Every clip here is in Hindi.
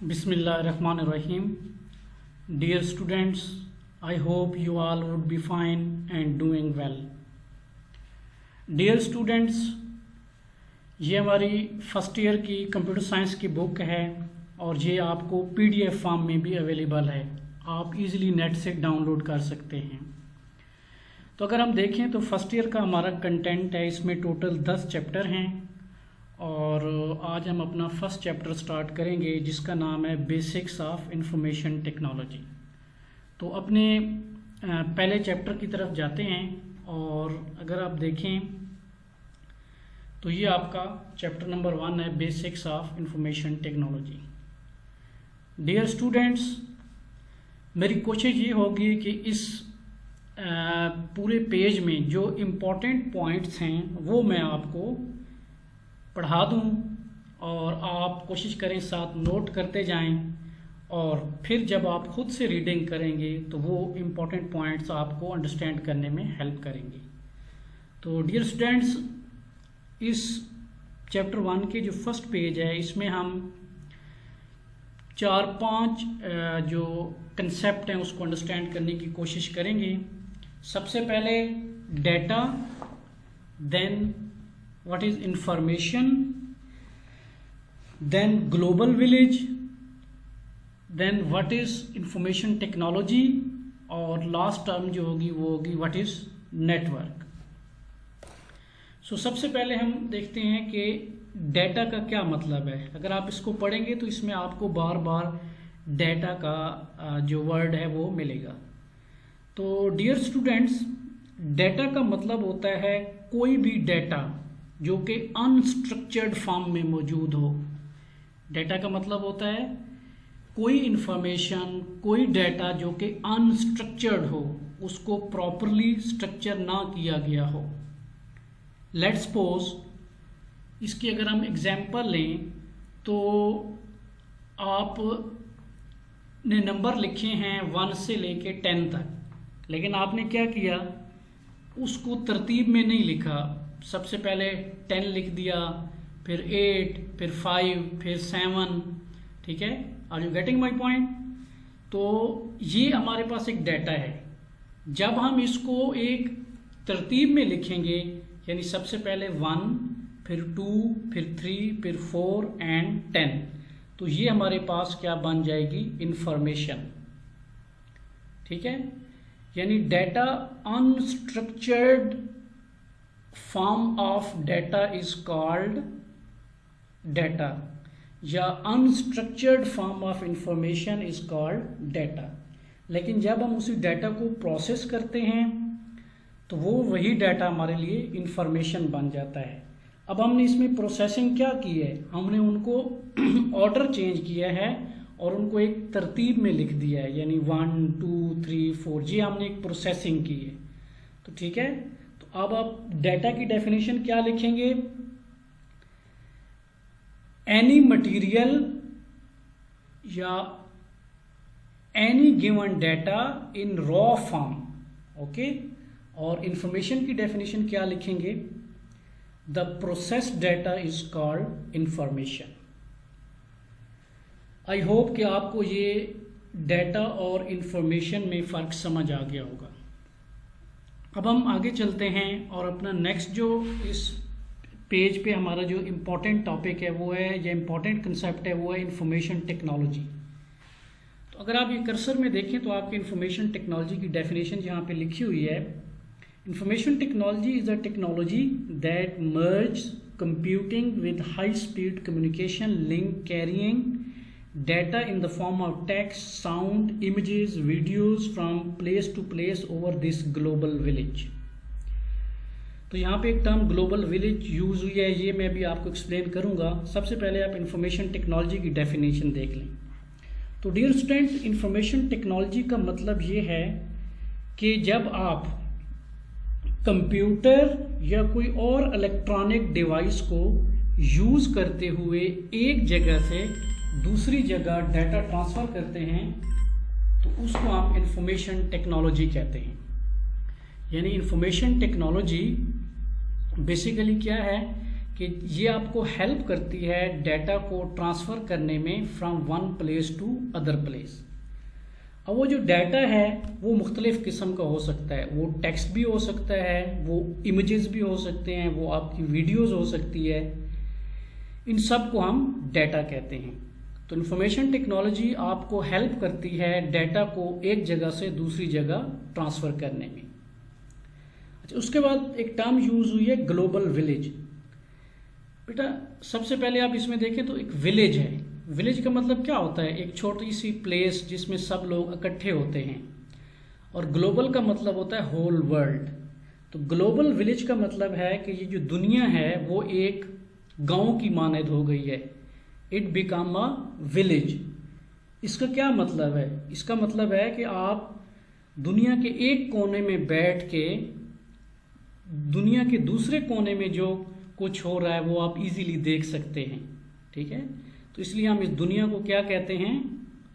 Bismillahirrahmanirrahim. Dear students, I hope you all would be fine and doing well. Dear students, ये हमारी फर्स्ट ईयर की कंप्यूटर साइंस की बुक है और ये आपको पीडीएफ फॉर्म में भी अवेलेबल है। आप इजीली नेट से डाउनलोड कर सकते हैं। तो अगर हम देखें तो फर्स्ट ईयर का हमारा कंटेंट है, इसमें टोटल 10 चैप्टर हैं और आज हम अपना फर्स्ट चैप्टर स्टार्ट करेंगे जिसका नाम है बेसिक्स ऑफ इंफॉर्मेशन टेक्नोलॉजी। तो अपने पहले चैप्टर की तरफ जाते हैं और अगर आप देखें तो ये आपका चैप्टर नंबर 1 है, basics of information technology. Dear students, मेरी कोशिश ये होगी कि इस पूरे पेज में जो इम्पोर्टेंट पॉइंट्स हैं वो मैं आपको पढ़ा दूं और आप कोशिश करें साथ नोट करते जाएं और फिर जब आप खुद से रीडिंग करेंगे तो वो इम्पोर्टेंट पॉइंट्स आपको अंडरस्टैंड करने में हेल्प करेंगे। तो डियर स्टूडेंट्स, इस चैप्टर 1 के जो फर्स्ट पेज है इसमें हम 4-5 जो कंसेप्ट हैं उसको अंडरस्टैंड करने की कोशिश करेंगे। सबसे पहले data, then what is information, then global village, then what is information technology और लास्ट टर्म जो होगी वो होगी what is network। सो सबसे पहले हम देखते हैं कि डेटा का क्या मतलब है। अगर आप इसको पढ़ेंगे तो इसमें आपको बार बार डेटा का जो वर्ड है वो मिलेगा। तो डियर स्टूडेंट्स, डेटा का मतलब होता है कोई भी डेटा जो कि अनस्ट्रक्चर्ड फॉर्म में मौजूद हो। डेटा का मतलब होता है कोई इंफॉर्मेशन, कोई डेटा जो कि अनस्ट्रक्चर्ड हो, उसको प्रॉपरली स्ट्रक्चर ना किया गया हो। लेट्स सपोज इसकी अगर हम एग्जांपल लें तो आप ने नंबर लिखे हैं 1 से लेके 10 तक, लेकिन आपने क्या किया, उसको तरतीब में नहीं लिखा। सबसे पहले 10 लिख दिया, फिर 8, फिर 5, फिर 7। ठीक है, are you getting my point? तो ये हमारे पास एक डेटा है। जब हम इसको एक तरतीब में लिखेंगे, यानी सबसे पहले 1, फिर 2, फिर 3, फिर 4 एंड 10, तो ये हमारे पास क्या बन जाएगी, इंफॉर्मेशन। ठीक है, यानी data, unstructured form of data is called data, या unstructured form of information is called data. लेकिन जब हम उसी डेटा को प्रोसेस करते हैं तो वो वही डेटा हमारे लिए इंफॉर्मेशन बन जाता है। अब हमने इसमें प्रोसेसिंग क्या की है, हमने उनको ऑर्डर चेंज किया है और उनको एक तरतीब में लिख दिया है, यानी 1, 2, 3, 4, जी हमने एक प्रोसेसिंग की है। तो ठीक है, अब आप डेटा की डेफिनेशन क्या लिखेंगे, एनी मटेरियल या एनी गिवन डेटा इन रॉ फॉर्म। ओके, और इंफॉर्मेशन की डेफिनेशन क्या लिखेंगे, the processed data is called information. I hope कि आपको ये डेटा और इंफॉर्मेशन में फ़र्क समझ आ गया होगा। अब हम आगे चलते हैं और अपना नेक्स्ट जो इस पेज पे हमारा जो इम्पोर्टेंट टॉपिक है वो है, या इम्पोर्टेंट कंसेप्ट है वो है इंफॉर्मेशन टेक्नोलॉजी। तो अगर आप ये कर्सर में देखें तो आपकी इंफॉर्मेशन टेक्नोलॉजी की डेफिनेशन यहाँ पे लिखी हुई है, information technology is a technology that merge computing with high speed communication link carrying data in the form of text, sound, images, videos from place to place over this global village। तो यहाँ पे एक टर्म ग्लोबल विलेज यूज हुई है, ये मैं भी आपको एक्सप्लेन करूँगा। सबसे पहले आप इंफॉर्मेशन टेक्नोलॉजी की डेफिनेशन देख लें। तो डियर स्टूडेंट्स, इंफॉर्मेशन टेक्नोलॉजी का मतलब ये है कि जब आप कंप्यूटर या कोई और इलेक्ट्रॉनिक डिवाइस को यूज करते हुए एक जगह से दूसरी जगह डाटा ट्रांसफ़र करते हैं तो उसको आप इंफॉर्मेशन टेक्नोलॉजी कहते हैं। यानी इंफॉर्मेशन टेक्नोलॉजी बेसिकली क्या है कि ये आपको हेल्प करती है डाटा को ट्रांसफ़र करने में from one place to other place. अब वो जो डाटा है वो मुख्तलिफ़ किस्म का हो सकता है, वो टेक्स्ट भी हो सकता है, वो इमेजेस भी हो सकते हैं, वो आपकी वीडियोस हो सकती है, इन सब को हम डाटा कहते हैं। तो इंफॉर्मेशन टेक्नोलॉजी आपको हेल्प करती है डाटा को एक जगह से दूसरी जगह ट्रांसफ़र करने में। अच्छा, उसके बाद एक टर्म यूज़ हुई है ग्लोबल विलेज। बेटा सबसे पहले आप इसमें देखें तो एक विलेज है। विलेज का मतलब क्या होता है? एक छोटी सी प्लेस जिसमें सब लोग इकट्ठे होते हैं। और ग्लोबल का मतलब होता है होल वर्ल्ड। तो ग्लोबल विलेज का मतलब है कि ये जो दुनिया है वो एक गांव की मानद हो गई है। It become a village. इसका क्या मतलब है? इसका मतलब है कि आप दुनिया के एक कोने में बैठ के दुनिया के दूसरे कोने में जो कुछ हो रहा है वो आप इजीली देख सकते हैं। ठीक है, तो इसलिए हम इस दुनिया को क्या कहते हैं?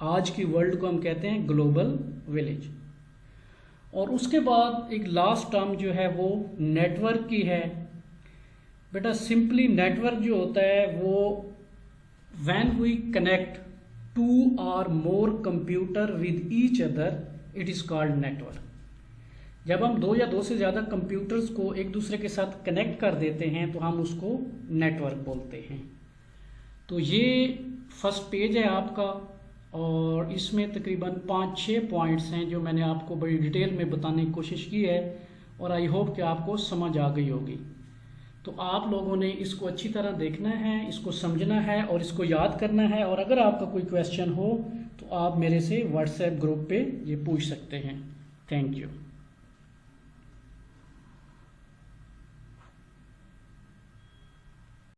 आज की वर्ल्ड को हम कहते हैं ग्लोबल विलेज। और उसके बाद एक लास्ट टर्म जो है वो नेटवर्क की है। बेटा सिंपली नेटवर्क जो होता है वो when we connect two or more computer with each other it is called network. जब हम दो या दो से ज़्यादा कंप्यूटर्स को एक दूसरे के साथ कनेक्ट कर देते हैं तो हम उसको नेटवर्क बोलते हैं। तो ये फर्स्ट पेज है आपका और इसमें तकरीबन 5-6 पॉइंट्स हैं जो मैंने आपको बड़ी डिटेल में बताने की कोशिश की है और आई होप कि आपको समझ आ गई होगी। तो आप लोगों ने इसको अच्छी तरह देखना है, इसको समझना है और इसको याद करना है। और अगर आपका कोई क्वेश्चन हो तो आप मेरे से व्हाट्सएप ग्रुप पे ये पूछ सकते हैं। Thank you.